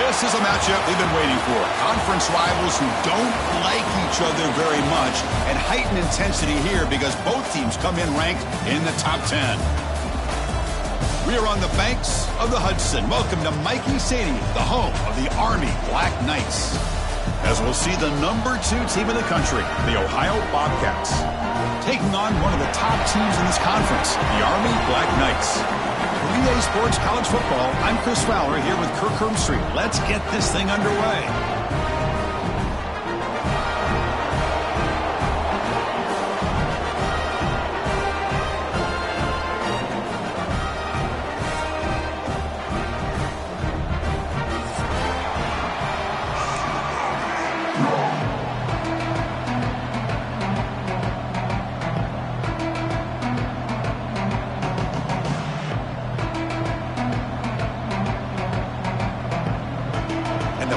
This is a matchup we've been waiting for. Conference rivals who don't like each other very much, and heightened intensity here because both teams come in ranked in the top 10. We are on the banks of the Hudson. Welcome to Michie Stadium, the home of the Army Black Knights. As we'll see the #2 team in the country, the Ohio Bobcats, taking on one of the top teams in this conference, the Army Black Knights. For EA Sports College Football, I'm Chris Fowler here with Kirk Hermstreet. Let's get this thing underway.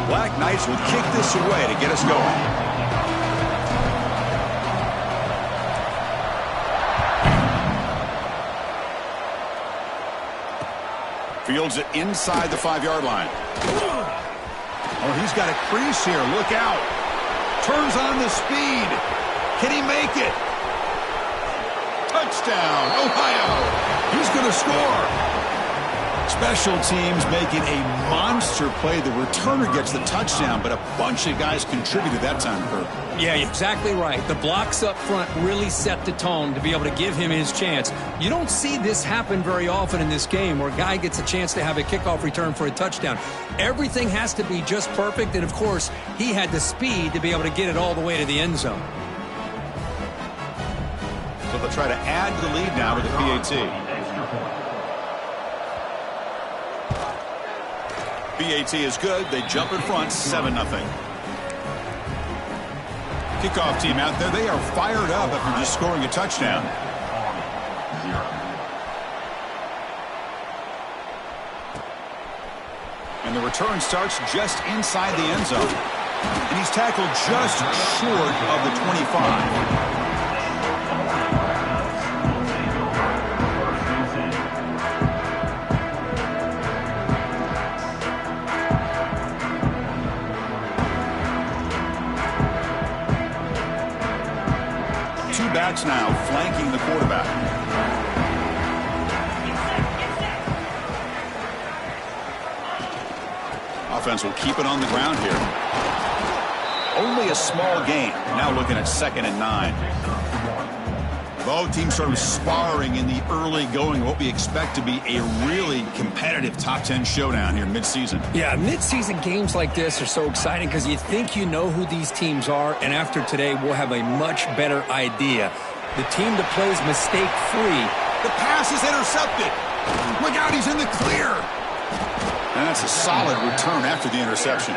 Black Knights will kick this away to get us going. Fields it inside the 5-yard line. Oh, he's got a crease here. Look out. Turns on the speed. Can he make it? Touchdown, Ohio. He's going to score. Special teams making a monster play. The returner gets the touchdown, but a bunch of guys contributed that time, Kirk. Yeah, exactly right. The blocks up front really set the tone to be able to give him his chance. You don't see this happen very often in this game where a guy gets a chance to have a kickoff return for a touchdown. Everything has to be just perfect, and of course, he had the speed to be able to get it all the way to the end zone. So they'll try to add to the lead now with the PAT. PAT is good. They jump in front, 7-0. Kickoff team out there. They are fired up after just scoring a touchdown. And the return starts just inside the end zone. And he's tackled just short of the 25. 2 backs now flanking the quarterback. Offense will keep it on the ground here. Only a small gain. Now looking at 2nd and 9. Both teams sort of sparring in the early going. What we expect to be a really competitive top 10 showdown here midseason. Yeah, midseason games like this are so exciting because you think you know who these teams are, and after today, we'll have a much better idea. The team that plays mistake-free. The pass is intercepted. Look out, he's in the clear. And that's a solid return after the interception.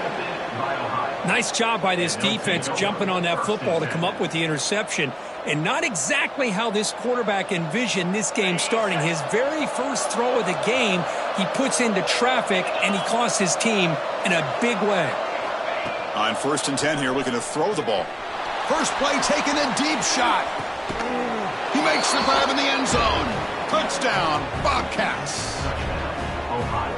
Nice job by this defense jumping on that football to come up with the interception. And not exactly how this quarterback envisioned this game starting. His very first throw of the game, he puts into traffic, and he costs his team in a big way. On 1st and 10 here, looking to throw the ball. First play taken, a deep shot. He makes the grab in the end zone. Touchdown, Bobcats.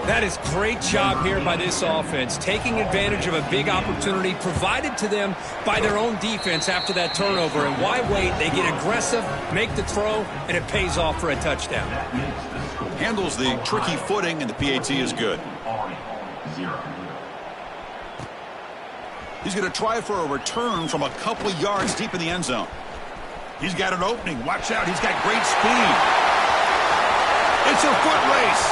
That is great job here by this offense, taking advantage of a big opportunity provided to them by their own defense after that turnover. And why wait? They get aggressive, make the throw, and it pays off for a touchdown. Handles the tricky footing, and the PAT is good. He's going to try for a return from a couple of yards deep in the end zone. He's got an opening. Watch out. He's got great speed. It's a foot race.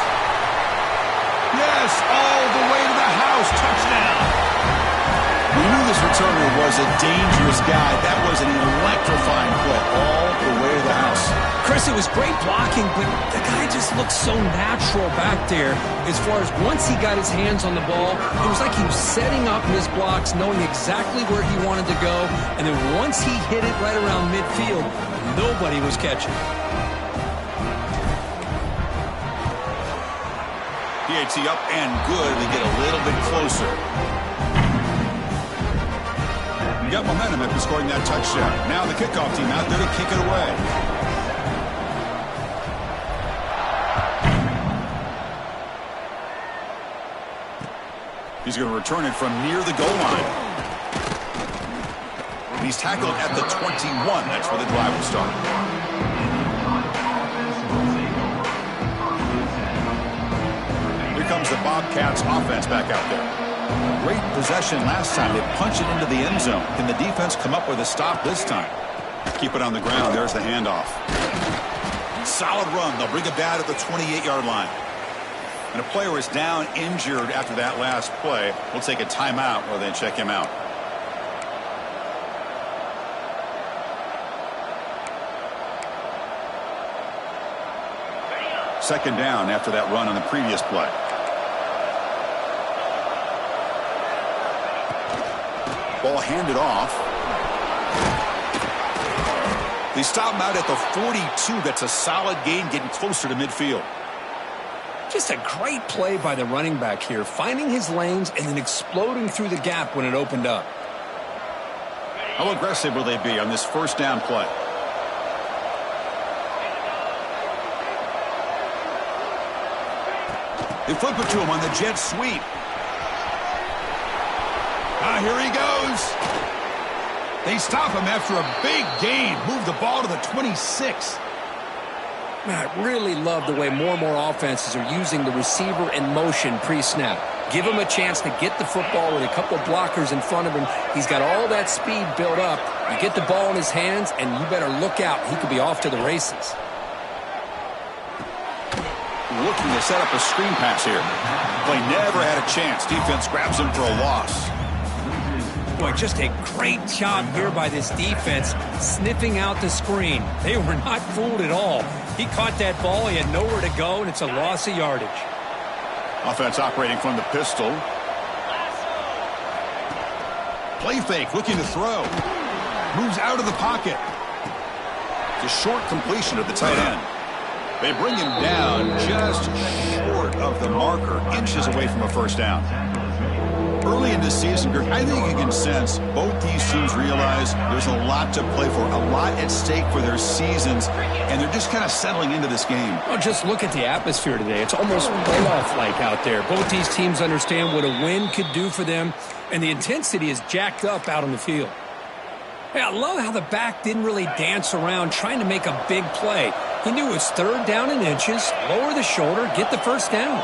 Yes, all the way to the house. Touchdown. We knew this returner was a dangerous guy. That was an electrifying play all the way to the house. Chris, it was great blocking, but the guy just looked so natural back there as far as once he got his hands on the ball, it was like he was setting up his blocks, knowing exactly where he wanted to go, and then once he hit it right around midfield, nobody was catching. PAT up and good. They get a little bit closer. Got momentum after scoring that touchdown. Now the kickoff team out there to kick it away. He's going to return it from near the goal line. And he's tackled at the 21. That's where the drive will start. Here comes the Bobcats offense back out there. Great possession last time. They punched it into the end zone. Can the defense come up with a stop this time? Keep it on the ground. There's the handoff. Solid run. They'll bring it back at the 28-yard line. And a player is down injured after that last play. We'll take a timeout while they check him out. Second down after that run on the previous play. Ball handed off. They stop him out at the 42. That's a solid gain, getting closer to midfield. Just a great play by the running back here, finding his lanes and then exploding through the gap when it opened up. How aggressive will they be on this first down play? They flip it to him on the jet sweep. Here he goes. They stop him after a big gain. Move the ball to the 26. Man, I really love the way more and more offenses are using the receiver in motion pre-snap. Give him a chance to get the football with a couple of blockers in front of him. He's got all that speed built up. You get the ball in his hands, and you better look out. He could be off to the races. Looking to set up a screen pass here. Play never had a chance. Defense grabs him for a loss. Boy, just a great job here by this defense, sniffing out the screen. They were not fooled at all. He caught that ball. He had nowhere to go, and it's a loss of yardage. Offense operating from the pistol. Play fake, looking to throw. Moves out of the pocket. It's a short completion of the tight end. They bring him down just short of the marker, inches away from a first down. Early in this season, Greg, I think you can sense both these teams realize there's a lot to play for, a lot at stake for their seasons, and they're just kind of settling into this game. Oh, just look at the atmosphere today. It's almost playoff-like out there. Both these teams understand what a win could do for them, and the intensity is jacked up out on the field. Hey, I love how the back didn't really dance around trying to make a big play. He knew it was third down in inches, lower the shoulder, get the first down.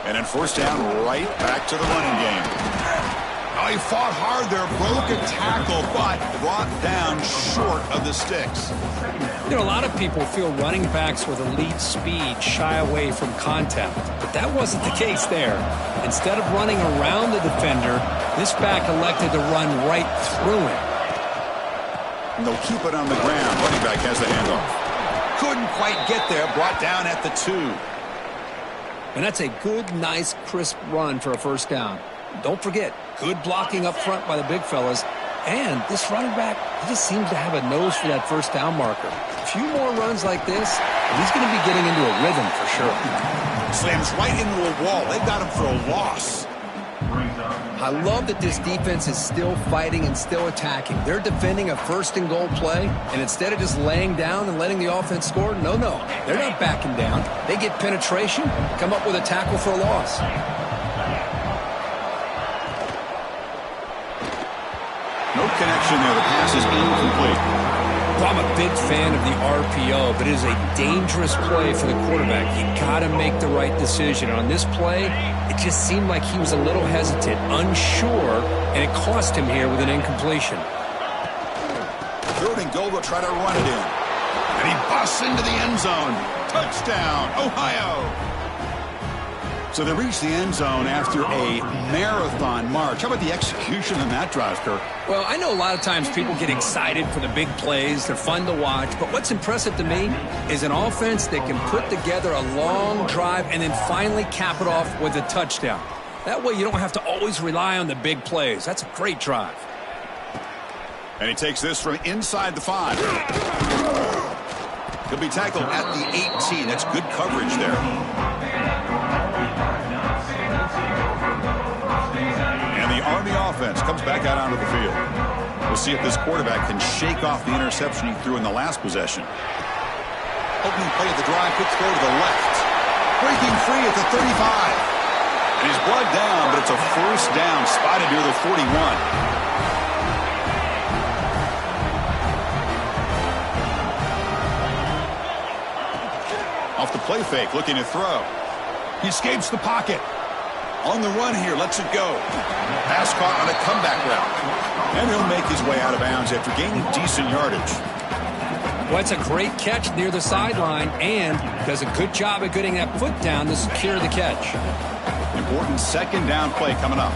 And then first down, right back to the running game. Oh, he fought hard there, broke a tackle, but brought down short of the sticks. You know, a lot of people feel running backs with elite speed shy away from contact, but that wasn't the case there. Instead of running around the defender, this back elected to run right through him. And they'll keep it on the ground. Running back has the handoff. Couldn't quite get there, brought down at the 2. And that's a good, nice, crisp run for a first down. Don't forget, good blocking up front by the big fellas. And this running back, he just seems to have a nose for that first down marker. A few more runs like this, and he's going to be getting into a rhythm for sure. Slams right into a wall. They got him for a loss. I love that this defense is still fighting and still attacking. They're defending a first and goal play, and instead of just laying down and letting the offense score, no, they're not backing down. They get penetration, come up with a tackle for a loss. No connection there. The pass is incomplete. Well, I'm a big fan of the RPO, but it is a dangerous play for the quarterback. You got to make the right decision. On this play, it just seemed like he was a little hesitant, unsure, and it cost him here with an incompletion. Third and goal, they'll try to run it in. And he busts into the end zone. Touchdown, Ohio. So they reach the end zone after a marathon march. How about the execution on that drive, Kirk? Well, I know a lot of times people get excited for the big plays. They're fun to watch. But what's impressive to me is an offense that can put together a long drive and then finally cap it off with a touchdown. That way you don't have to always rely on the big plays. That's a great drive. And he takes this from inside the 5. He'll be tackled at the 18. That's good coverage there. And the Army offense comes back out onto the field. We'll see if this quarterback can shake off the interception he threw in the last possession. Opening play of the drive, quick throw to the left. Breaking free at the 35. And he's brought down, but it's a first down, spotted near the 41. Off the play fake, looking to throw. He escapes the pocket. On the run here, lets it go. Pass caught on a comeback route. And he'll make his way out of bounds after gaining decent yardage. Well, it's a great catch near the sideline and does a good job of getting that foot down to secure the catch. Important second down play coming up.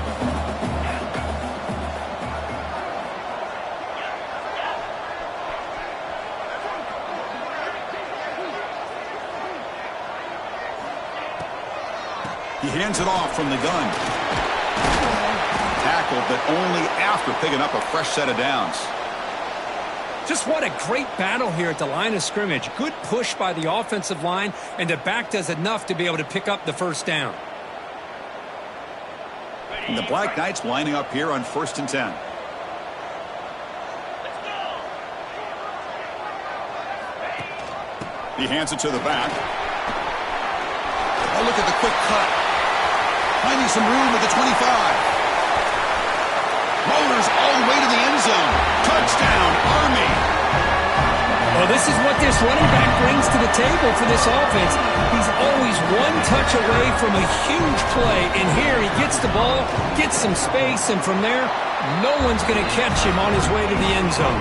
He hands it off from the gun. Tackled, but only after picking up a fresh set of downs. Just what a great battle here at the line of scrimmage. Good push by the offensive line, and the back does enough to be able to pick up the first down. And the Black Knights lining up here on 1st and 10. He hands it to the back. Oh, look at the quick cut. Finding some room at the 25. Motors all the way to the end zone. Touchdown, Army. Well, this is what this running back brings to the table for this offense. He's always one touch away from a huge play. And here he gets the ball, gets some space, and from there, no one's going to catch him on his way to the end zone.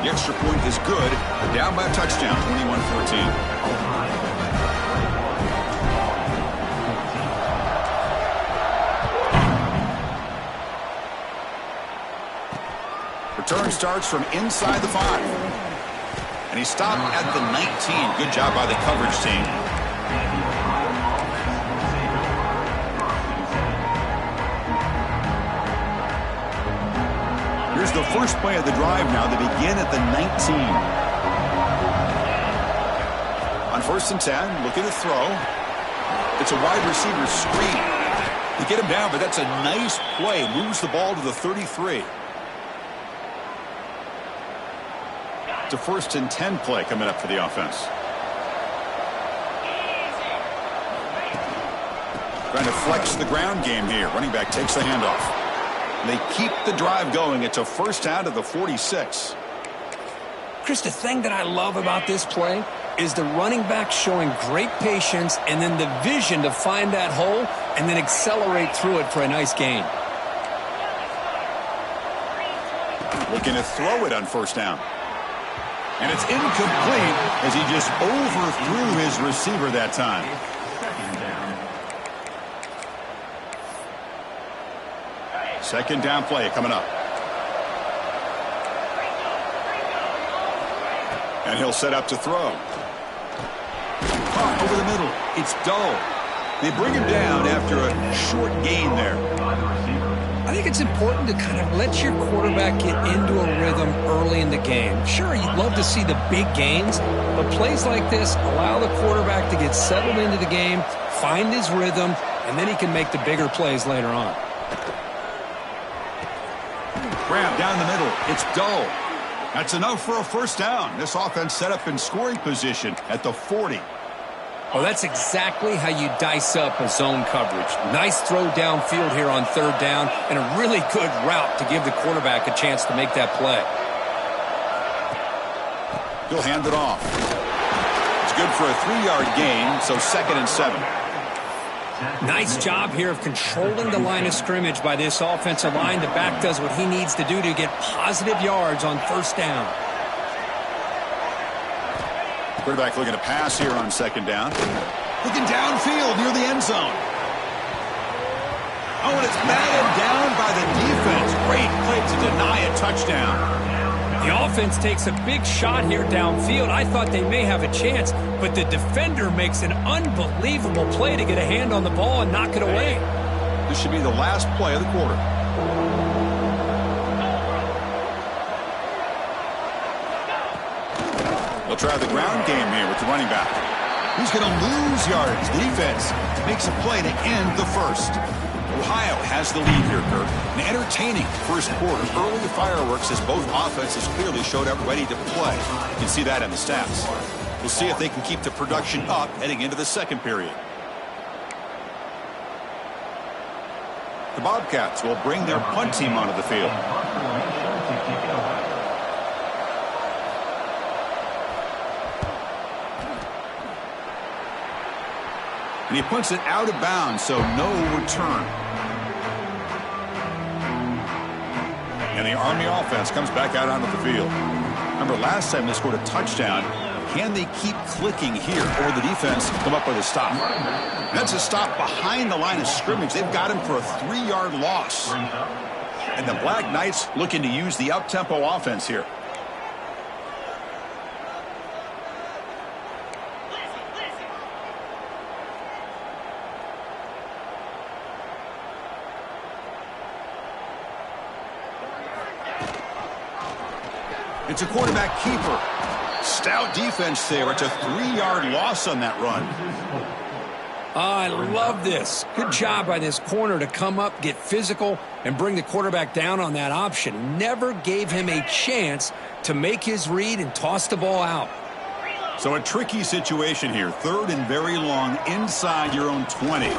The extra point is good. They're down by a touchdown, 21-14. Return starts from inside the 5. And he stopped at the 19. Good job by the coverage team. Here's the first play of the drive now. They begin at the 19. On 1st and 10, looking to throw. It's a wide receiver screen. They get him down, but that's a nice play. Moves the ball to the 33. It's a 1st and 10 play coming up for the offense. Trying to flex the ground game here. Running back takes the handoff. They keep the drive going. It's a first down to the 46. Chris, the thing that I love about this play is the running back showing great patience and then the vision to find that hole and then accelerate through it for a nice gain. Looking to throw it on 1st down. And it's incomplete as he just overthrew his receiver that time. Second down play coming up. And he'll set up to throw. Caught over the middle. It's dull. They bring him down after a short gain there. I think it's important to kind of let your quarterback get into a rhythm early in the game. Sure, you'd love to see the big gains, but plays like this allow the quarterback to get settled into the game, find his rhythm, and then he can make the bigger plays later on. Grab down the middle. It's dull. That's enough for a first down. This offense set up in scoring position at the 40. Well, that's exactly how you dice up a zone coverage. Nice throw downfield here on 3rd down and a really good route to give the quarterback a chance to make that play. He'll hand it off. It's good for a 3-yard gain, so 2nd and 7. Nice job here of controlling the line of scrimmage by this offensive line. The back does what he needs to do to get positive yards on 1st down. Quarterback looking to pass here on 2nd down. Looking downfield near the end zone. Oh, and it's batted down by the defense. Great play to deny a touchdown. The offense takes a big shot here downfield. I thought they may have a chance, but the defender makes an unbelievable play to get a hand on the ball and knock it away. This should be the last play of the quarter. They'll try the ground game here with the running back. He's going to lose yards. The defense makes a play to end the first. Ohio has the lead here, Kurt. An entertaining first quarter. Early fireworks as both offenses clearly showed up ready to play. You can see that in the stats. We'll see if they can keep the production up heading into the second period. The Bobcats will bring their punt team onto the field. And he punts it out of bounds, so no return. And the Army offense comes back out onto the field. Remember, last time they scored a touchdown. Can they keep clicking here, or the defense come up with a stop? And that's a stop behind the line of scrimmage. They've got him for a 3-yard loss. And the Black Knights looking to use the up-tempo offense here. It's a quarterback keeper. Stout defense there. It's a 3-yard loss on that run. I love this. Good job by this corner to come up, get physical, and bring the quarterback down on that option. Never gave him a chance to make his read and toss the ball out. So a tricky situation here. 3rd and very long inside your own 20.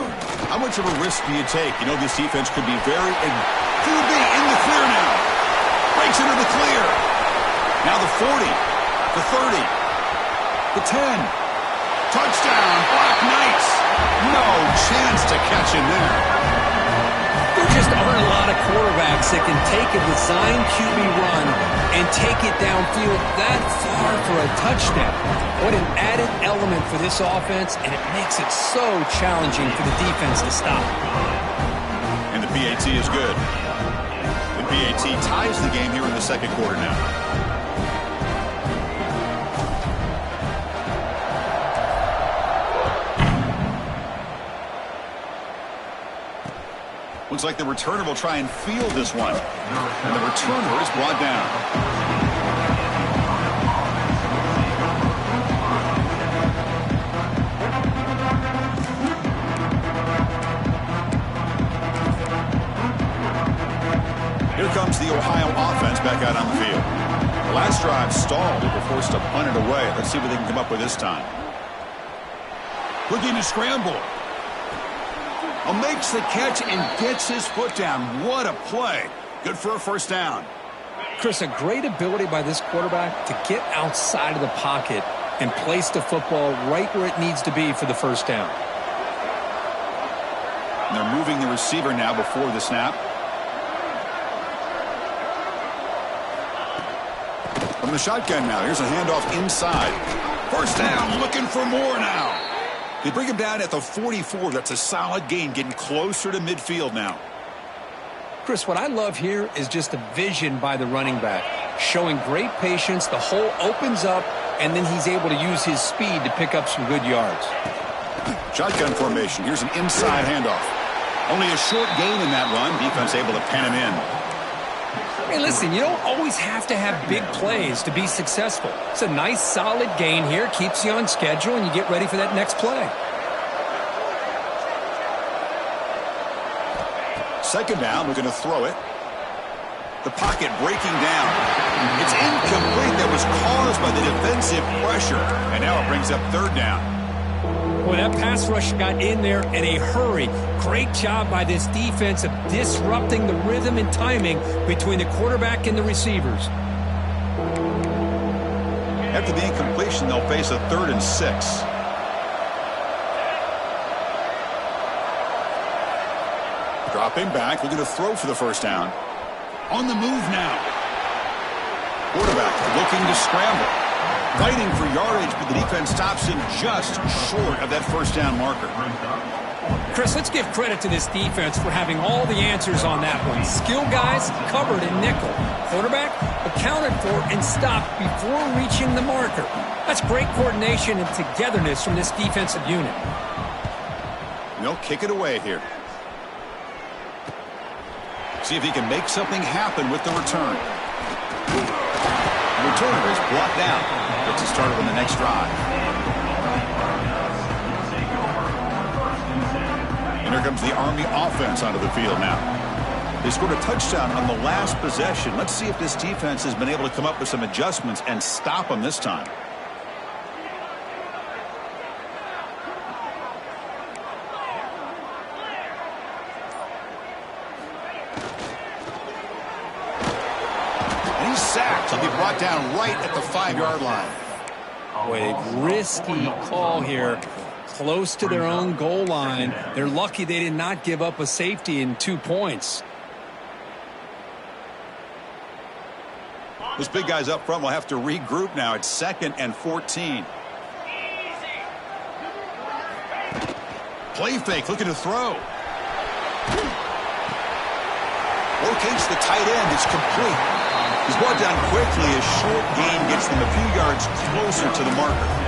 How much of a risk do you take? You know this defense could be very... QB in the clear now. Breaks into the clear. Now the 40, the 30, the 10. Touchdown, Black Knights. No chance to catch him there. There just aren't a lot of quarterbacks that can take a design QB run and take it downfield that far for a touchdown. What an added element for this offense, and it makes it so challenging for the defense to stop. And the PAT is good. The PAT ties the game here in the second quarter now. Looks like the returner will try and field this one. And the returner is brought down. Here comes the Ohio offense back out on the field. The last drive stalled. They were forced to punt it away. Let's see what they can come up with this time. Looking to scramble. Makes the catch and gets his foot down. What a play. Good for a first down. Chris, a great ability by this quarterback to get outside of the pocket and place the football right where it needs to be for the first down. And they're moving the receiver now before the snap. From the shotgun now. Here's a handoff inside. First down, looking for more now. They bring him down at the 44. That's a solid gain, getting closer to midfield now. Chris, what I love here is just the vision by the running back. Showing great patience, the hole opens up, and then he's able to use his speed to pick up some good yards. Shotgun formation. Here's an inside handoff. Only a short gain in that run. Defense able to pen him in. Hey, listen, you don't always have to have big plays to be successful. It's a nice, solid gain here. Keeps you on schedule, and you get ready for that next play. Second down, we're going to throw it. The pocket breaking down. It's incomplete. That was caused by the defensive pressure. And now it brings up third down. Boy, that pass rush got in there in a hurry. Great job by this defense of disrupting the rhythm and timing between the quarterback and the receivers. After the incompletion, they'll face a 3rd and 6. Dropping back, looking to throw for the first down. On the move now. Quarterback looking to scramble. Fighting for yardage, but the defense stops him just short of that first down marker. Chris, let's give credit to this defense for having all the answers on that one. Skill guys covered in nickel. Quarterback accounted for and stopped before reaching the marker. That's great coordination and togetherness from this defensive unit. They'll kick it away here. See if he can make something happen with the return. The returner is blocked out. Gets us started on the next drive. And here comes the Army offense onto the field now. They scored a touchdown on the last possession. Let's see if this defense has been able to come up with some adjustments and stop them this time. And he's sacked. He'll be brought down right at the 5-yard line. Boy, a risky call here. Close to their own goal line. They're lucky they did not give up a safety in 2 points. Those big guys up front will have to regroup now. It's 2nd and 14. Play fake, looking to throw. Rotates the tight end. It's complete. He's brought down quickly. A short gain gets them a few yards closer to the marker.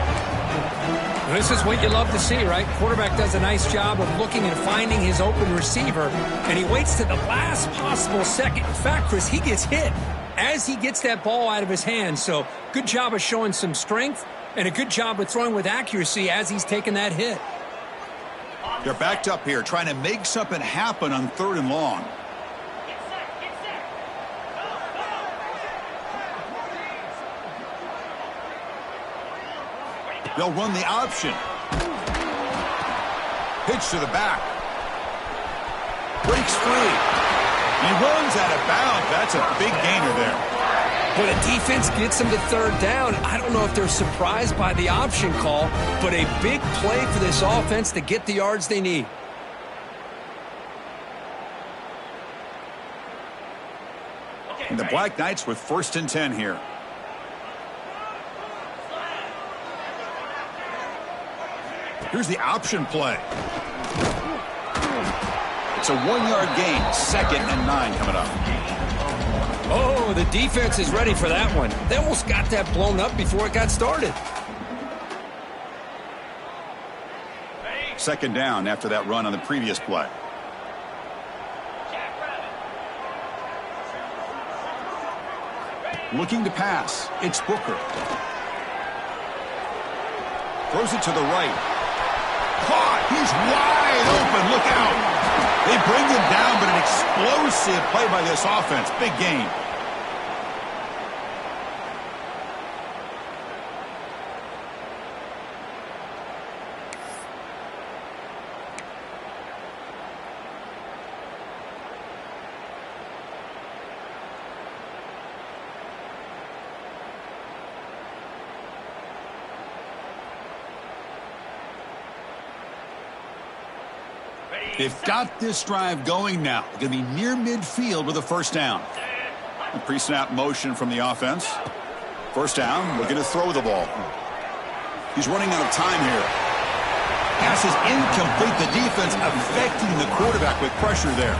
This is what you love to see, right? Quarterback does a nice job of looking and finding his open receiver, and he waits to the last possible second. In fact, Chris, he gets hit as he gets that ball out of his hands. So good job of showing some strength and a good job of throwing with accuracy as he's taking that hit. They're backed up here trying to make something happen on 3rd and long. They'll run the option. Pitch to the back. Breaks free. He runs out of bounds. That's a big gainer there. When a defense gets them to 3rd down, I don't know if they're surprised by the option call, but a big play for this offense to get the yards they need. And the Black Knights with 1st and 10 here. Here's the option play. It's a 1-yard gain. 2nd and 9 coming up. Oh, the defense is ready for that one. They almost got that blown up before it got started. 2nd down after that run on the previous play. Looking to pass. It's Booker. Throws it to the right. Caught. He's wide open. Look out. They bring him down, but an explosive play by this offense. Big gain. They've got this drive going now. Going to be near midfield with a 1st down. A pre-snap motion from the offense. 1st down, looking to throw the ball. He's running out of time here. Pass is incomplete. The defense affecting the quarterback with pressure there.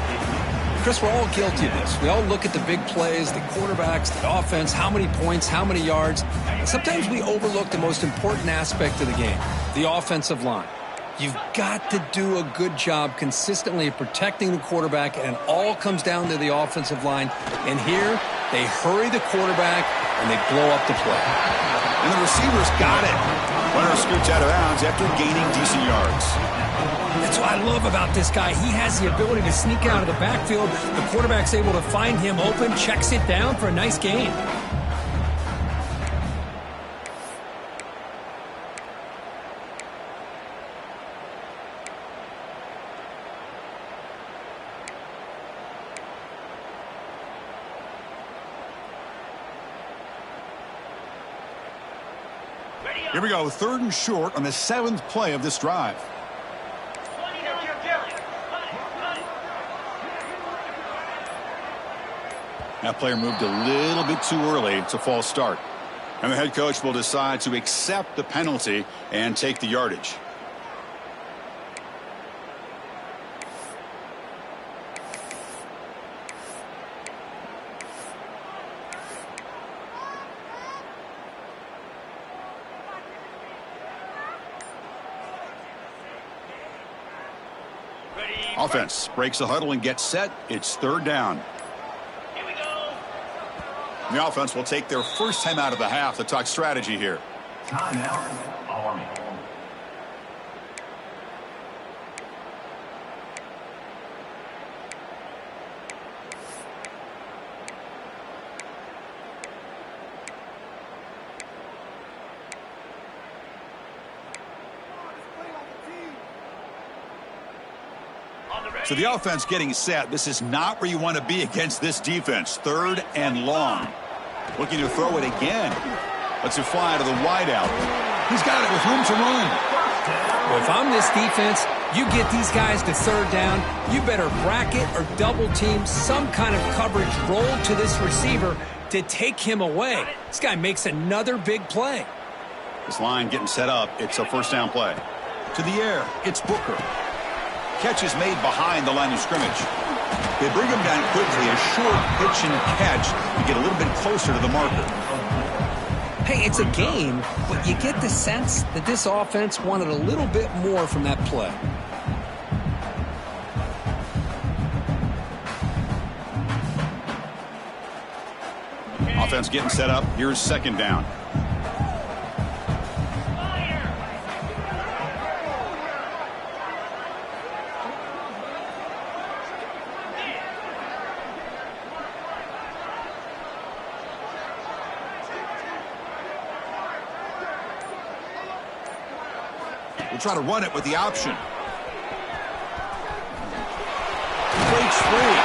Chris, we're all guilty of this. We all look at the big plays, the quarterbacks, the offense, how many points, how many yards. Sometimes we overlook the most important aspect of the game, the offensive line. You've got to do a good job consistently protecting the quarterback, and it all comes down to the offensive line. And here, they hurry the quarterback, and they blow up the play. And the receivers got it. Runner scoots out of bounds after gaining decent yards. That's what I love about this guy. He has the ability to sneak out of the backfield. The quarterback's able to find him open, checks it down for a nice gain. Here we go, 3rd and short on the 7th play of this drive. That player moved a little bit too early. It's a false start. And the head coach will decide to accept the penalty and take the yardage. Offense breaks the huddle and gets set. It's 3rd down. Here we go. The offense will take their first time out of the half to talk strategy here. Timeout, Army. So the offense getting set. This is not where you want to be against this defense. 3rd and long. Looking to throw it again. Lets it fly to the wideout. He's got it with room to run. Well, if I'm this defense, you get these guys to 3rd down, you better bracket or double team some kind of coverage roll to this receiver to take him away. This guy makes another big play. This line getting set up. It's a 1st down play. To the air. It's Booker. Catch is made behind the line of scrimmage. They bring him down quickly. A short pitch and catch to get a little bit closer to the marker. Hey, it's a game, but you get the sense that this offense wanted a little bit more from that play. Offense getting set up. Here's 2nd down. We'll try to run it with the option. Breaks free.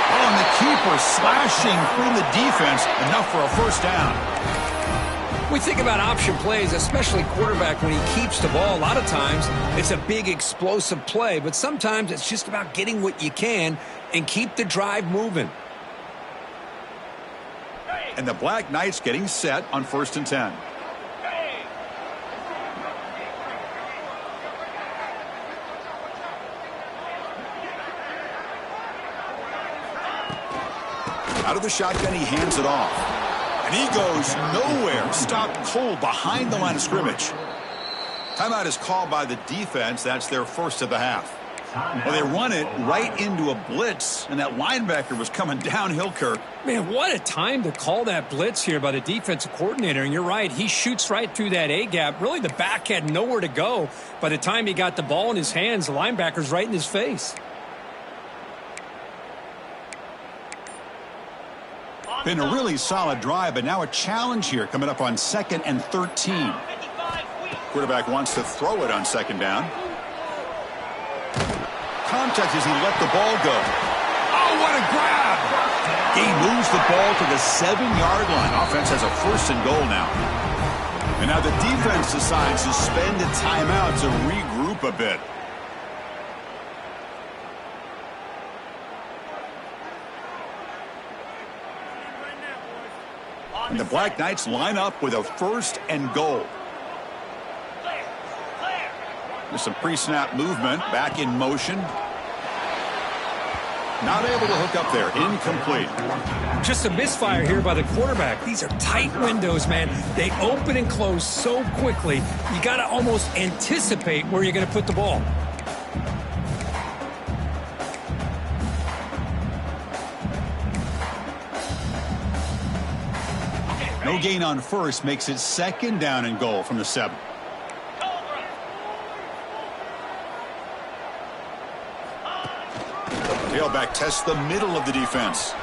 Oh, and the keeper slashing through the defense. Enough for a 1st down. We think about option plays, especially quarterback when he keeps the ball. A lot of times it's a big explosive play, but sometimes it's just about getting what you can and keep the drive moving. And the Black Knights getting set on 1st and 10. Out of the shotgun, he hands it off. And he goes nowhere. Stopped cold behind the line of scrimmage. Timeout is called by the defense. That's their 1st of the half. Well, they run it right into a blitz, and that linebacker was coming downhill, Kirk. Man, what a time to call that blitz here by the defensive coordinator. And you're right, he shoots right through that A-gap. Really, the back had nowhere to go. By the time he got the ball in his hands, the linebacker's right in his face. Been a really solid drive, but now a challenge here coming up on 2nd and 13. Quarterback wants to throw it on 2nd down. Contact as he let the ball go. Oh, what a grab! He moves the ball to the 7-yard line. Offense has a 1st and goal now. And now the defense decides to spend a timeout to regroup a bit. And the Black Knights line up with a 1st and goal. There's some pre-snap movement. Back in motion. Not able to hook up there. Incomplete. Just a misfire here by the quarterback. These are tight windows, man. They open and close so quickly. You got to almost anticipate where you're going to put the ball. No gain on 1st makes it 2nd down and goal from the 7. Tailback tests the middle of the defense.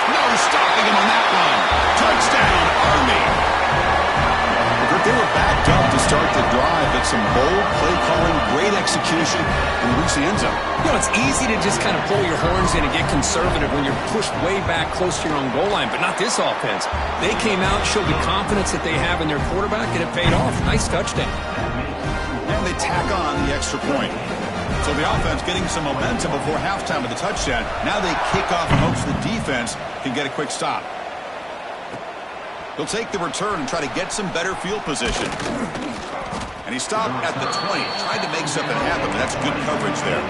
No stopping him on that one. Touchdown, Army. They were backed up to start the drive, but some bold play calling, great execution, and reach the end zone. You know, it's easy to just kind of pull your horns in and get conservative when you're pushed way back close to your own goal line, but not this offense. They came out, showed the confidence that they have in their quarterback, and it paid off. Nice touchdown. And they tack on the extra point. So the offense getting some momentum before halftime with the touchdown. Now they kick off and hopes the defense can get a quick stop. He'll take the return and try to get some better field position. And he stopped at the 20. Tried to make something happen, but that's good coverage there.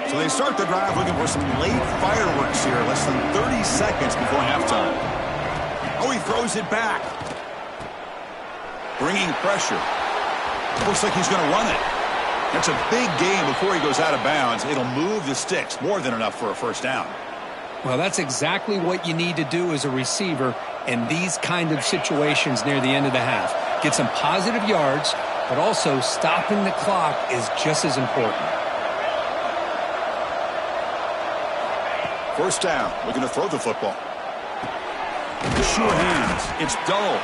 So they start the drive looking for some late fireworks here. Less than 30 seconds before halftime. Oh, he throws it back. Bringing pressure. Looks like he's going to run it. That's a big gain before he goes out of bounds. It'll move the sticks. More than enough for a 1st down. Well, that's exactly what you need to do as a receiver in these kind of situations near the end of the half. Get some positive yards, but also stopping the clock is just as important. 1st down. Looking to throw the football. Sure hands. It's dull.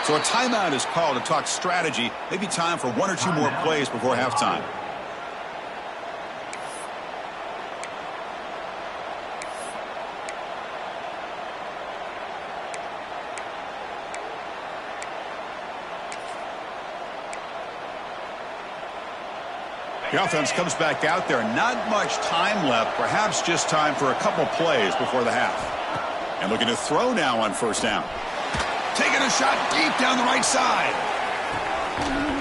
So a timeout is called to talk strategy. Maybe time for one or two more plays before halftime. The offense comes back out there. Not much time left. Perhaps just time for a couple plays before the half. And looking to throw now on first down. Taking a shot deep down the right side.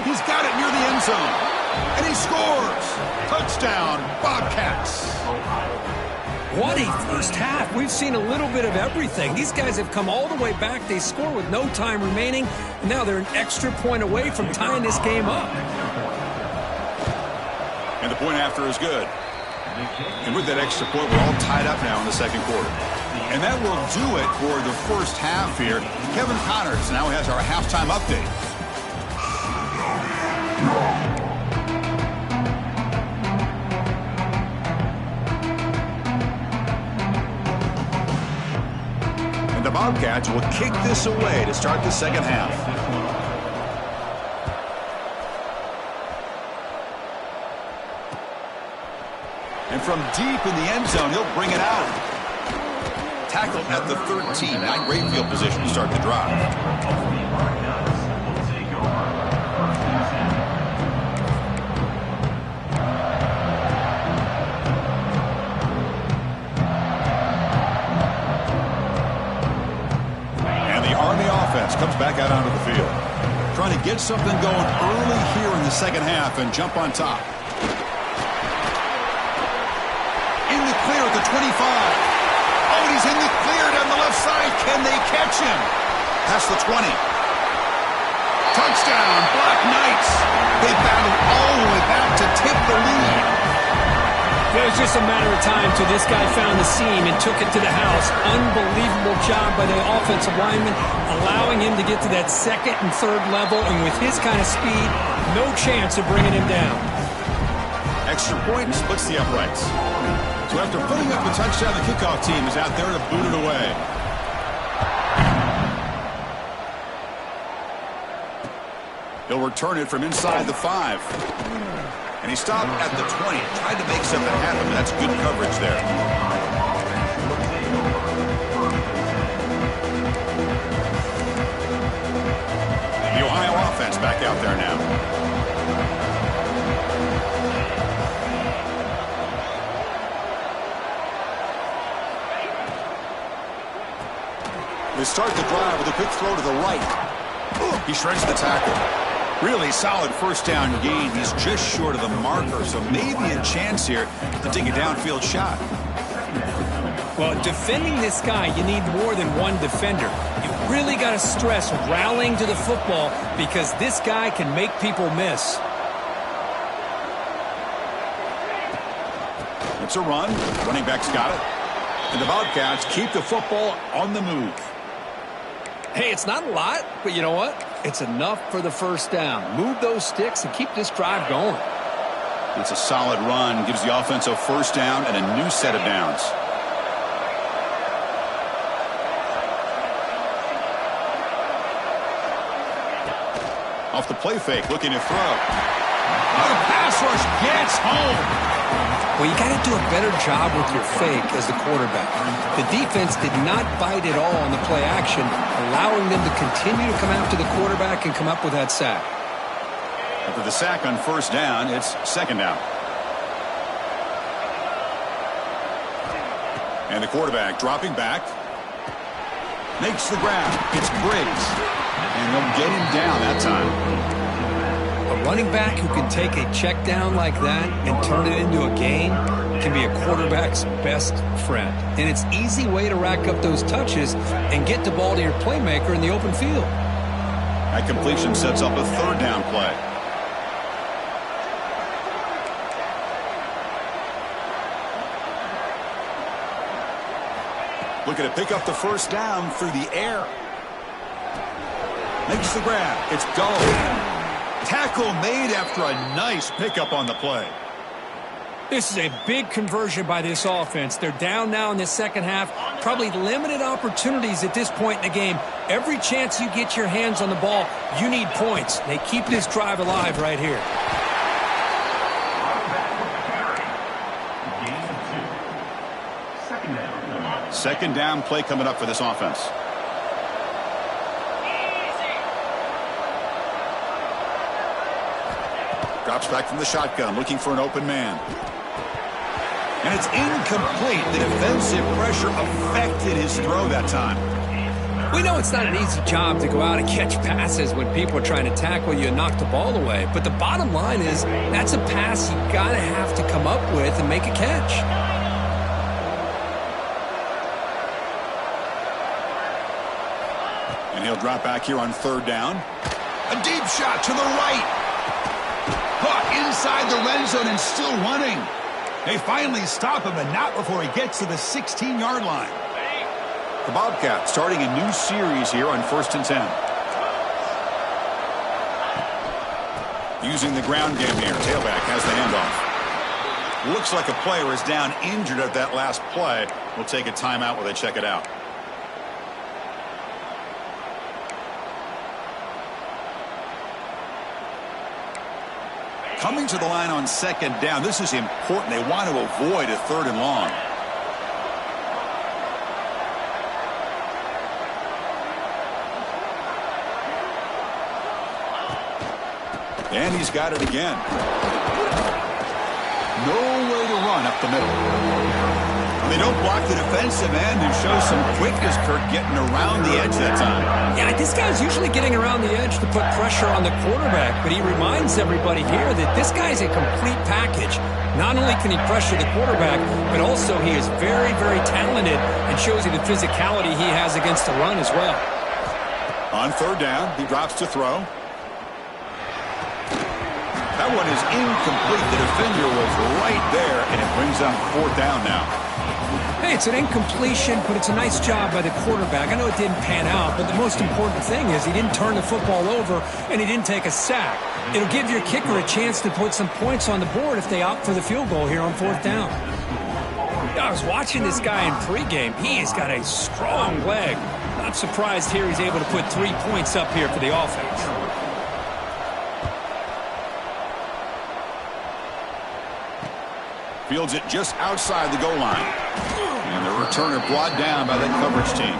He's got it near the end zone. And he scores. Touchdown, Bobcats. What a first half. We've seen a little bit of everything. These guys have come all the way back. They score with no time remaining. And now they're an extra point away from tying this game up. And the point after is good. And with that extra point, we're all tied up now in the second quarter. And that will do it for the first half here. Kevin Connors now has our halftime update. And the Bobcats will kick this away to start the second half. And from deep in the end zone, he'll bring it out. Tackle at the 13. Not great field position to start the drive. And the Army offense comes back out onto the field. Trying to get something going early here in the second half and jump on top. In the clear at the 25. Oh, and he's in the clear down the left side. Can they catch him? Past the 20. Touchdown, Black Knights. They battled all the way back to take the lead. It was just a matter of time till this guy found the seam and took it to the house. Unbelievable job by the offensive lineman, allowing him to get to that second and third level, and with his kind of speed, no chance of bringing him down. Extra point splits the uprights. So after putting up the touchdown, the kickoff team is out there to boot it away. He'll return it from inside the 5. And he stopped at the 20. Tried to make something happen, but that's good coverage there. The Ohio offense back out there now. They start the drive with a quick throw to the right. He shreds the tackle. Really solid first down gain. He's just short of the marker, so maybe a chance here to take a downfield shot. Well, defending this guy, you need more than one defender. You really got to stress rallying to the football because this guy can make people miss. It's a run. Running back's got it. And the Bobcats keep the football on the move. Hey, it's not a lot, but you know what? It's enough for the first down. Move those sticks and keep this drive going. It's a solid run. Gives the offense a first down and a new set of downs. Off the play fake, looking to throw. Oh, the pass rush gets home. Well, you got to do a better job with your fake as the quarterback. The defense did not bite at all on the play action, allowing them to continue to come after the quarterback and come up with that sack. After the sack on first down, it's second down. And the quarterback dropping back. Makes the grab. It's Briggs. And they'll get him down that time. A running back who can take a check down like that and turn it into a gain can be a quarterback's best friend. And it's an easy way to rack up those touches and get the ball to your playmaker in the open field. That completion sets up a third down play. Looking to pick up the first down through the air. Makes the grab. It's Dull. Tackle made after a nice pickup on the play. This is a big conversion by this offense. They're down now in the second half. Probably limited opportunities at this point in the game. Every chance you get your hands on the ball, you need points. They keep this drive alive right here. Second down play coming up for this offense. Drops back from the shotgun, looking for an open man. And it's incomplete. The defensive pressure affected his throw that time. We know it's not an easy job to go out and catch passes when people are trying to tackle you and knock the ball away. But the bottom line is that's a pass you got to have to come up with and make a catch. And he'll drop back here on third down. A deep shot to the right. Caught inside the red zone and still running. They finally stop him, but not before he gets to the 16-yard line. The Bobcats starting a new series here on 1st and 10. Using the ground game here. Tailback has the handoff. Looks like a player is down injured at that last play. We'll take a timeout while they check it out. Coming to the line on second down. This is important. They want to avoid a 3rd and long. And he's got it again. No way to run up the middle. They don't block the defensive end and show some quickness, Kirk, getting around the edge that time. Yeah, this guy's usually getting around the edge to put pressure on the quarterback, but he reminds everybody here that this guy's a complete package. Not only can he pressure the quarterback, but also he is very, very talented and shows you the physicality he has against the run as well. On third down, he drops to throw. That one is incomplete. The defender was right there, and it brings up 4th down now. Hey, it's an incompletion, but it's a nice job by the quarterback. I know it didn't pan out, but the most important thing is he didn't turn the football over and he didn't take a sack. It'll give your kicker a chance to put some points on the board if they opt for the field goal here on 4th down. I was watching this guy in pregame. He has got a strong leg. Not surprised here he's able to put 3 points up here for the offense. Fields it just outside the goal line. And the returner brought down by that coverage team.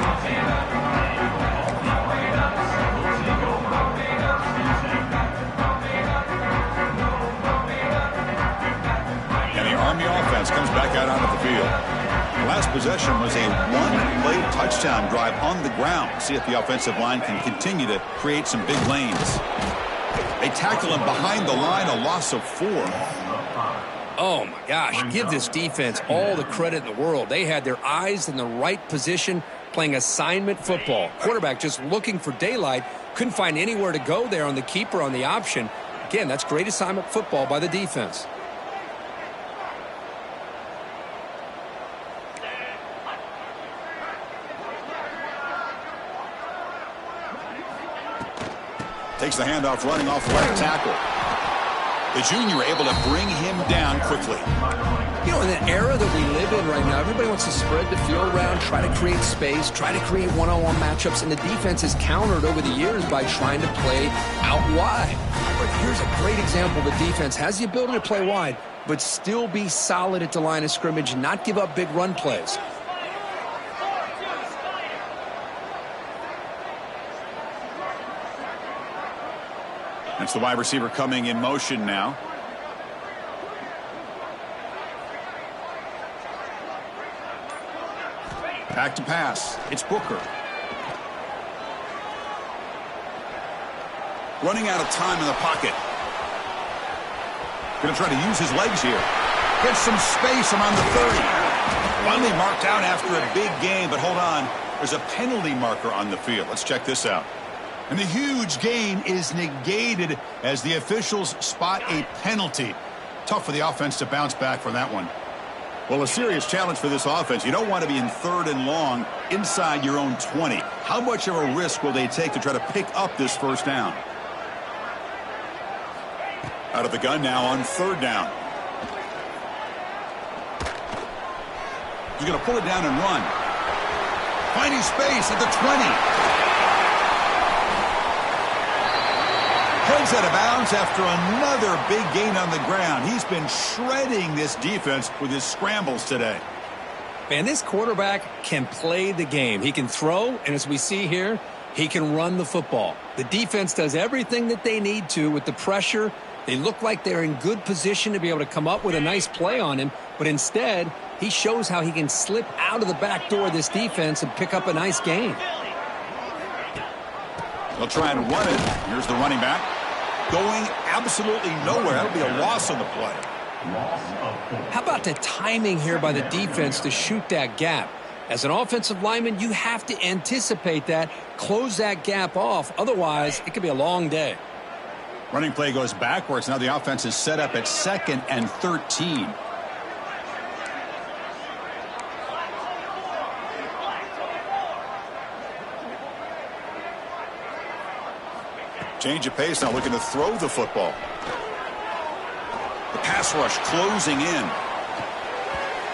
And the Army offense comes back out onto the field. The last possession was a one-play touchdown drive on the ground. See if the offensive line can continue to create some big lanes. They tackle him behind the line, a loss of 4. Oh, my gosh. Give this defense all the credit in the world. They had their eyes in the right position playing assignment football. Quarterback just looking for daylight. Couldn't find anywhere to go there on the keeper on the option. Again, that's great assignment football by the defense. Takes the handoff running off the left tackle. The junior able to bring him down quickly. You know, in the era that we live in right now, everybody wants to spread the field around, try to create space, try to create one-on-one matchups, and the defense is countered over the years by trying to play out wide. But here's a great example. The defense has the ability to play wide, but still be solid at the line of scrimmage, not give up big run plays. That's the wide receiver coming in motion now. Back to pass. It's Booker. Running out of time in the pocket. Going to try to use his legs here. Gets some space around the 30. Finally marked out after a big game, but hold on. There's a penalty marker on the field. Let's check this out. And the huge gain is negated as the officials spot a penalty. Tough for the offense to bounce back from that one. Well, a serious challenge for this offense. You don't want to be in 3rd and long inside your own 20. How much of a risk will they take to try to pick up this 1st down? Out of the gun now on 3rd down. He's going to pull it down and run. Finding space at the 20. Heads out of bounds after another big gain on the ground. He's been shredding this defense with his scrambles today. Man, this quarterback can play the game. He can throw, and as we see here, he can run the football. The defense does everything that they need to with the pressure. They look like they're in good position to be able to come up with a nice play on him, but instead, he shows how he can slip out of the back door of this defense and pick up a nice gain. They'll try and run it. Here's the running back. Going absolutely nowhere. That'll be a loss on the play. How about the timing here by the defense to shoot that gap? As an offensive lineman, you have to anticipate that, close that gap off. Otherwise, it could be a long day. Running play goes backwards. Now the offense is set up at 2nd and 13. Change of pace now, looking to throw the football. The pass rush closing in.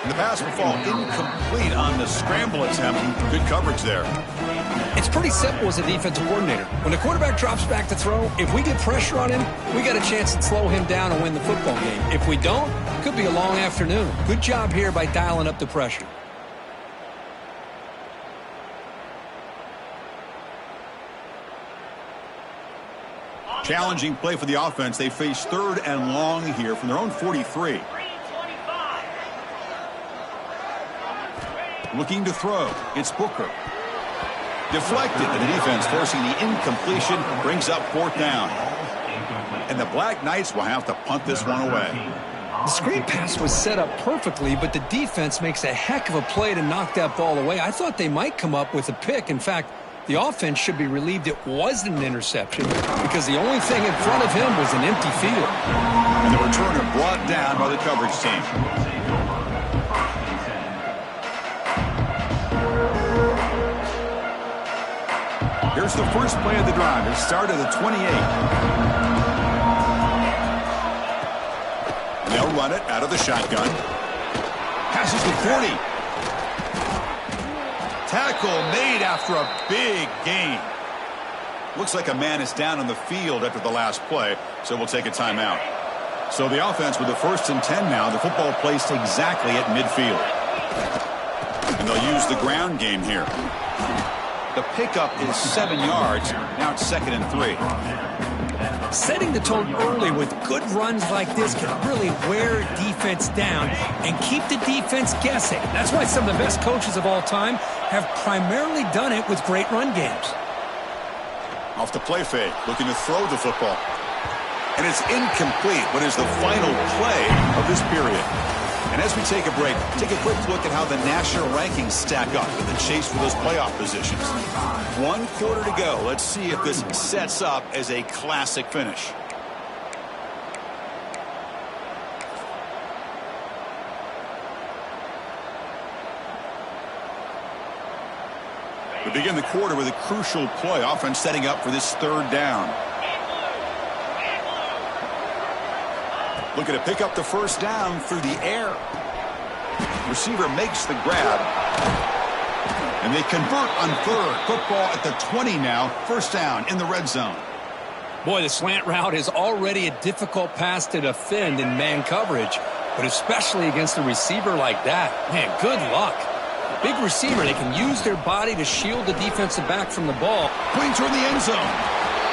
And the pass will fall incomplete on the scramble attempt. Good coverage there. It's pretty simple as a defensive coordinator. When the quarterback drops back to throw, if we get pressure on him, we got a chance to slow him down and win the football game. If we don't, it could be a long afternoon. Good job here by dialing up the pressure. Challenging play for the offense. They face 3rd and long here from their own 43. Looking to throw. It's Booker. Deflected, and the defense forcing the incompletion brings up 4th down. And the Black Knights will have to punt this one away. The screen pass was set up perfectly, but the defense makes a heck of a play to knock that ball away. I thought they might come up with a pick. In fact, the offense should be relieved it wasn't an interception because the only thing in front of him was an empty field. And the returner brought down by the coverage team. Here's the first play of the drive. It started at 28. And they'll run it out of the shotgun. Passes to 40. Tackle made after a big gain. Looks like a man is down on the field after the last play, so we'll take a timeout. So the offense with the 1st and 10 now, the football placed exactly at midfield. And they'll use the ground game here. The pickup is 7 yards. Now it's 2nd and 3. Setting the tone early with good runs like this can really wear defense down and keep the defense guessing. That's why some of the best coaches of all time have primarily done it with great run games. Off the play fake, looking to throw the football. And it's incomplete. What is the final play of this period? And as we take a break, take a quick look at how the national rankings stack up in the chase for those playoff positions. 1 quarter to go. Let's see if this sets up as a classic finish. We begin the quarter with a crucial play. Offense setting up for this 3rd down. Looking to pick up the 1st down through the air. Receiver makes the grab. And they convert on 3rd. Football at the 20 now. 1st down in the red zone. Boy, the slant route is already a difficult pass to defend in man coverage, but especially against a receiver like that. Man, good luck. Big receiver, they can use their body to shield the defensive back from the ball. Points toward the end zone.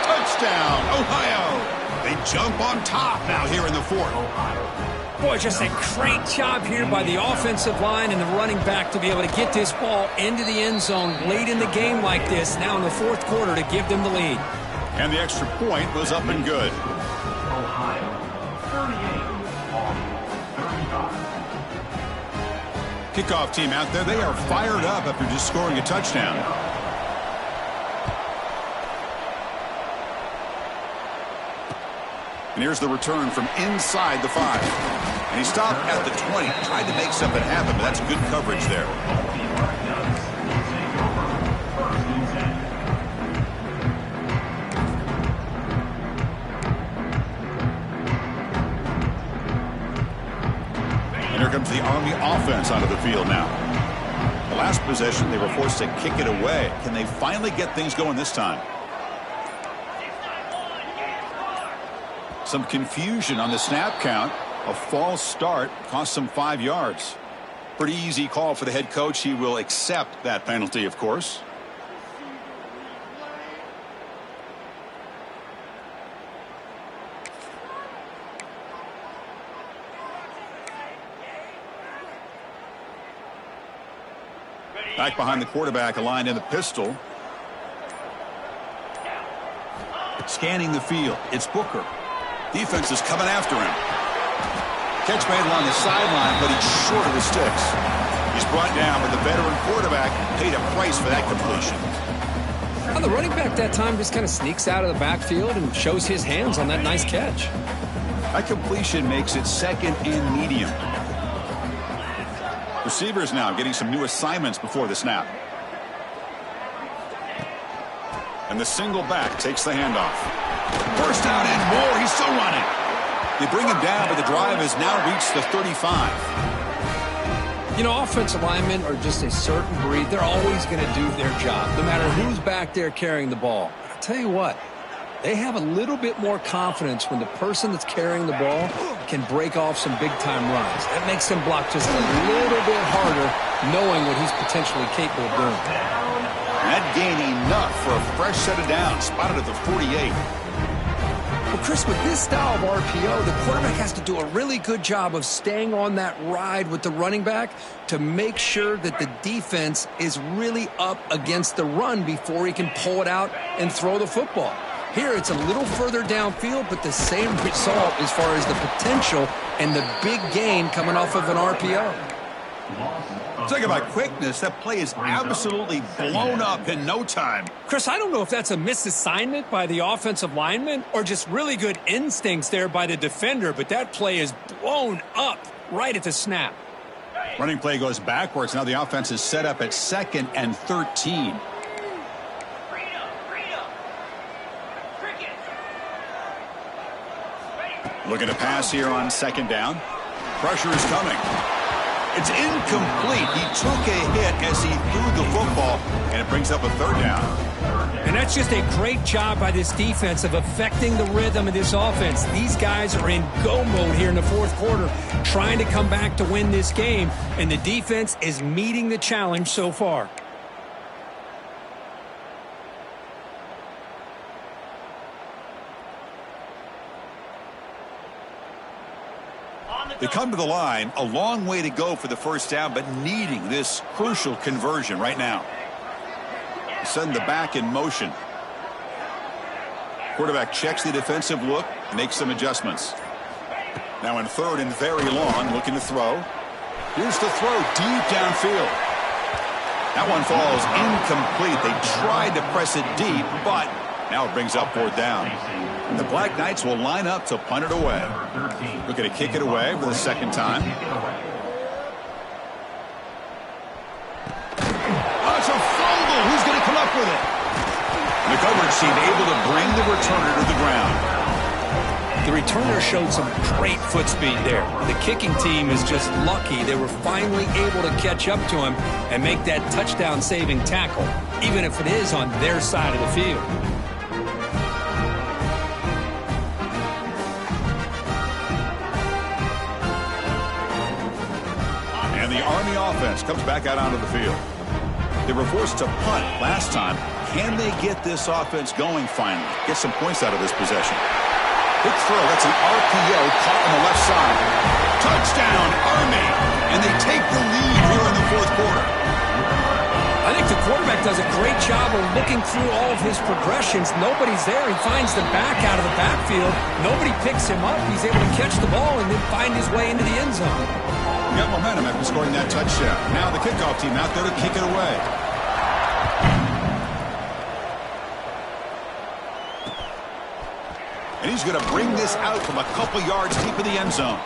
Touchdown, Ohio. They jump on top now here in the 4th. Boy, just a great job here by the offensive line and the running back to be able to get this ball into the end zone late in the game like this, now in the 4th quarter to give them the lead. And the extra point was up and good. Kickoff team out there, they are fired up after just scoring a touchdown. And here's the return from inside the 5. And he stopped at the 20. Tried to make something happen, but that's good coverage there. And here comes the Army offense onto the field now. Last possession, they were forced to kick it away. Can they finally get things going this time? Some confusion on the snap count. A false start cost them 5 yards. Pretty easy call for the head coach. He will accept that penalty, of course. Back behind the quarterback, aligned in the pistol. Scanning the field. It's Booker. Defense is coming after him. Catch made along the sideline, but he's short of the sticks. He's brought down, but the veteran quarterback paid a price for that completion. Well, the running back that time just kind of sneaks out of the backfield and shows his hands on that nice catch. That completion makes it second and medium. Receivers now getting some new assignments before the snap. And the single back takes the handoff. First down and more. He's still running. They bring him down, but the drive has now reached the 35. You know, offensive linemen are just a certain breed. They're always going to do their job, no matter who's back there carrying the ball. I'll tell you what, they have a little bit more confidence when the person that's carrying the ball can break off some big-time runs. That makes them block just a little bit harder, knowing what he's potentially capable of doing. That gain enough for a fresh set of downs, spotted at the 48. Well, Chris, with this style of RPO, the quarterback has to do a really good job of staying on that ride with the running back to make sure that the defense is really up against the run before he can pull it out and throw the football. Here, it's a little further downfield, but the same result as far as the potential and the big gain coming off of an RPO. Talk about quickness. That play is absolutely blown up in no time. Chris, I don't know if that's a misassignment by the offensive lineman or just really good instincts there by the defender, but that play is blown up right at the snap. Running play goes backwards. Now the offense is set up at 2nd and 13. Looking to pass here on 2nd down. Pressure is coming. It's incomplete. He took a hit as he threw the football, and it brings up a 3rd down. And that's just a great job by this defense of affecting the rhythm of this offense. These guys are in go mode here in the 4th quarter, trying to come back to win this game, and the defense is meeting the challenge so far. They come to the line, a long way to go for the 1st down, but needing this crucial conversion right now. Send the back in motion. Quarterback checks the defensive look, makes some adjustments. Now in 3rd and very long, looking to throw. Here's the throw deep downfield. That one falls incomplete. They tried to press it deep, but now it brings up 4th down. The Black Knights will line up to punt it away. Looking to kick it away for the 2nd time. Oh, it's a fumble. Who's going to come up with it? The coverage team able to bring the returner to the ground. The returner showed some great foot speed there. The kicking team is just lucky they were finally able to catch up to him and make that touchdown-saving tackle, even if it is on their side of the field. The Army offense comes back out onto the field. They were forced to punt last time. Can they get this offense going finally? Get some points out of this possession. Quick throw. That's an RPO caught on the left side. Touchdown, Army. And they take the lead here in the 4th quarter. I think the quarterback does a great job of looking through all of his progressions. Nobody's there. He finds the back out of the backfield. Nobody picks him up. He's able to catch the ball and then find his way into the end zone. Got momentum after scoring that touchdown. Now the kickoff team out there to kick it away. And he's going to bring this out from a couple yards deep in the end zone.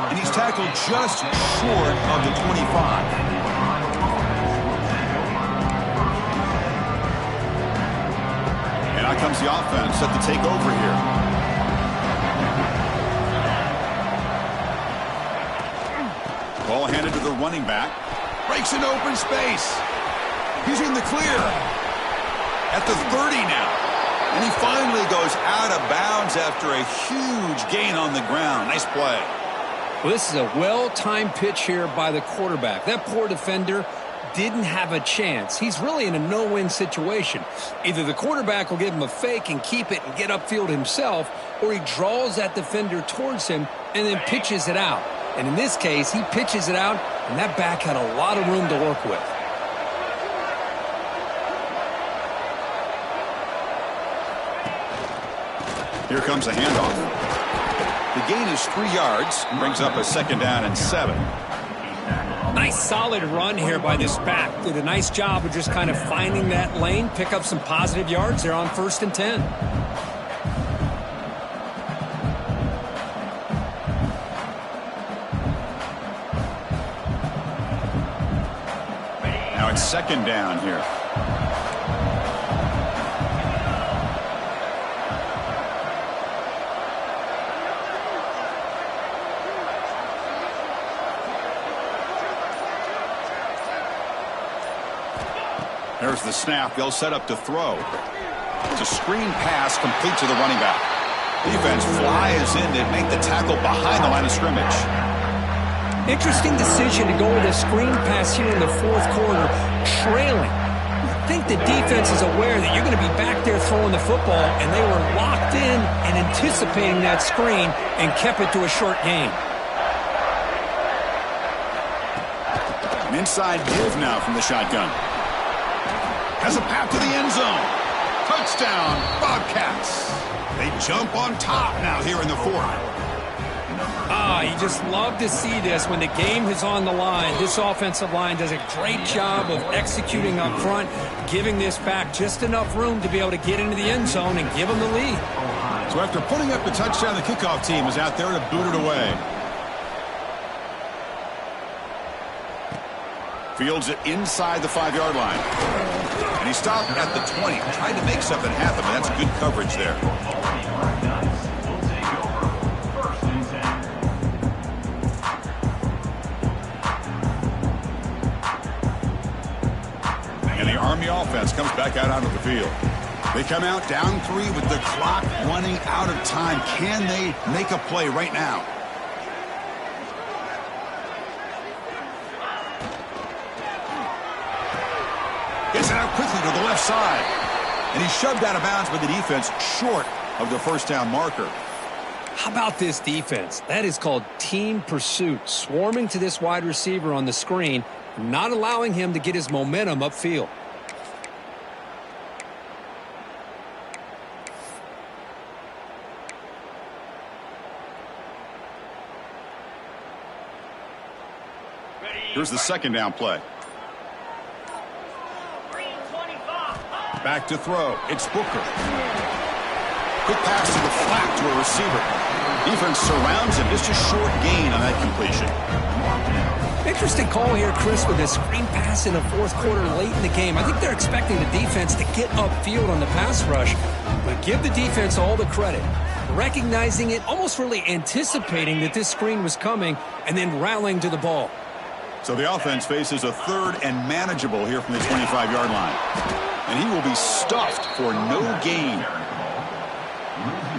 And he's tackled just short of the 25. And out comes the offense set to take over here. Ball handed to the running back. Breaks an open space. He's in the clear. At the 30 now. And he finally goes out of bounds after a huge gain on the ground. Nice play. Well, this is a well-timed pitch here by the quarterback. That poor defender didn't have a chance. He's really in a no-win situation. Either the quarterback will give him a fake and keep it and get upfield himself, or he draws that defender towards him and then pitches it out. And in this case, he pitches it out, and that back had a lot of room to work with. Here comes a handoff. The gain is 3 yards, brings up a 2nd down and 7. Nice solid run here by this back. Did a nice job of just kind of finding that lane, pick up some positive yards there on 1st and 10. Now it's 2nd down here. There's the snap. They'll set up to throw. It's a screen pass complete to the running back. Defense flies in to make the tackle behind the line of scrimmage. Interesting decision to go with a screen pass here in the 4th quarter, trailing. I think the defense is aware that you're going to be back there throwing the football, and they were locked in and anticipating that screen and kept it to a short gain. An inside give now from the shotgun. Has a path to the end zone. Touchdown, Bobcats. They jump on top now here in the 4th. You just love to see this when the game is on the line. This offensive line does a great job of executing up front, giving this back just enough room to be able to get into the end zone and give them the lead. So after putting up the touchdown, the kickoff team is out there to boot it away. Fields it inside the 5-yard line. And he stopped at the 20. Tried to make something happen, but that's good coverage there. And the Army offense comes back out onto the field. They come out down 3 with the clock running out of time. Can they make a play right now? Gets it out quickly to the left side. And he's shoved out of bounds by the defense short of the 1st down marker. How about this defense? That is called team pursuit. Swarming to this wide receiver on the screen, not allowing him to get his momentum upfield. Here's the 2nd down play. Back to throw. It's Booker. Quick pass to the flat to a receiver. Defense surrounds him. Just a short gain on that completion. Interesting call here, Chris, with a screen pass in the 4th quarter late in the game. I think they're expecting the defense to get upfield on the pass rush, but give the defense all the credit. Recognizing it, almost really anticipating that this screen was coming, and then rallying to the ball. So the offense faces a 3rd and manageable here from the 25-yard line. And he will be stuffed for no gain.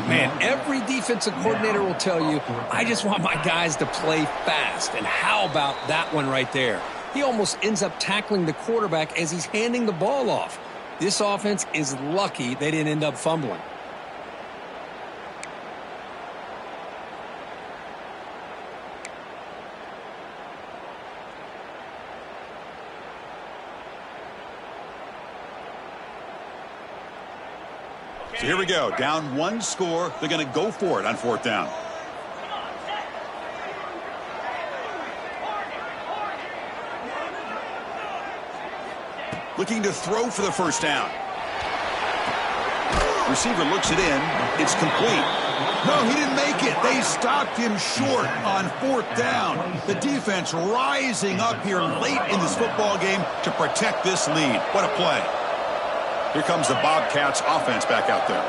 Man, every defensive coordinator will tell you, I just want my guys to play fast. And how about that one right there? He almost ends up tackling the quarterback as he's handing the ball off. This offense is lucky they didn't end up fumbling. So here we go. Down 1 score. They're going to go for it on 4th down. Looking to throw for the 1st down. Receiver looks it in. It's complete. No, he didn't make it. They stopped him short on 4th down. The defense rising up here late in this football game to protect this lead. What a play. Here comes the Bobcats offense back out there.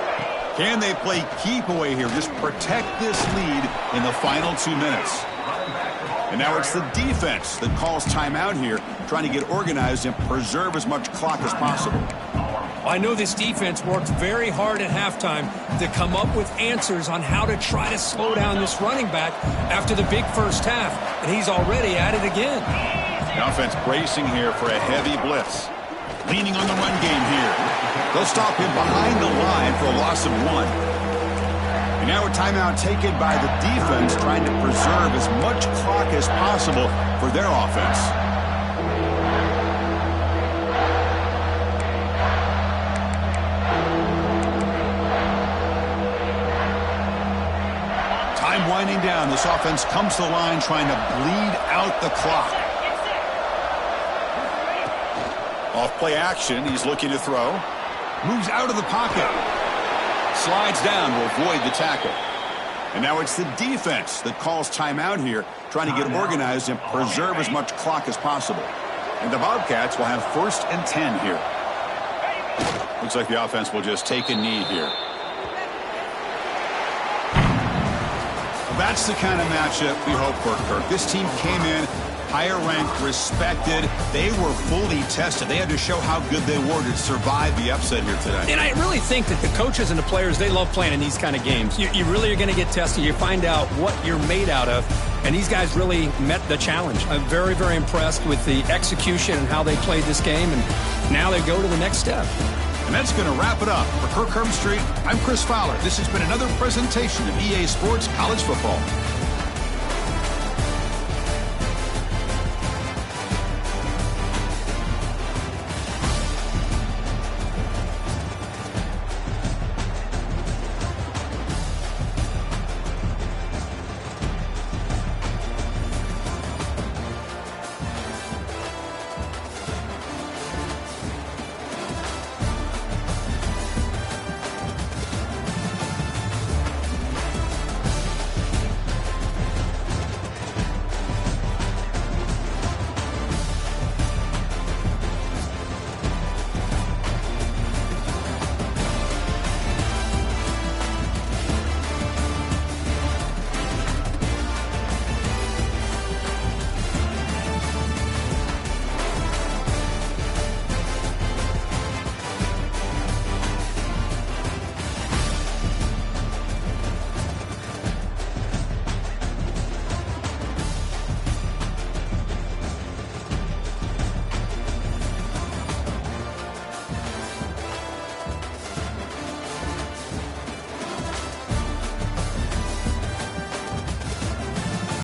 Can they play keep away here? Just protect this lead in the final 2 minutes. And now it's the defense that calls timeout here, trying to get organized and preserve as much clock as possible. I know this defense worked very hard at halftime to come up with answers on how to try to slow down this running back after the big first half, and he's already at it again. The offense bracing here for a heavy blitz. Leaning on the run game here. They'll stop him behind the line for a loss of 1. And now a timeout taken by the defense, trying to preserve as much clock as possible for their offense. Time winding down. This offense comes to the line trying to bleed out the clock. Off play action. He's looking to throw. Moves out of the pocket. Slides down to avoid the tackle. And now it's the defense that calls timeout here, trying to get organized and preserve as much clock as possible. And the Bobcats will have 1st and 10 here. Looks like the offense will just take a knee here. That's the kind of matchup we hope for, Kirk. This team came in higher ranked, respected. They were fully tested. They had to show how good they were to survive the upset here today. And I really think that the coaches and the players, they love playing in these kind of games. You really are going to get tested. You find out what you're made out of. And these guys really met the challenge. I'm very, very impressed with the execution and how they played this game. And now they go to the next step. And that's going to wrap it up. For Kirk Herbstreit, I'm Chris Fowler. This has been another presentation of EA Sports College Football.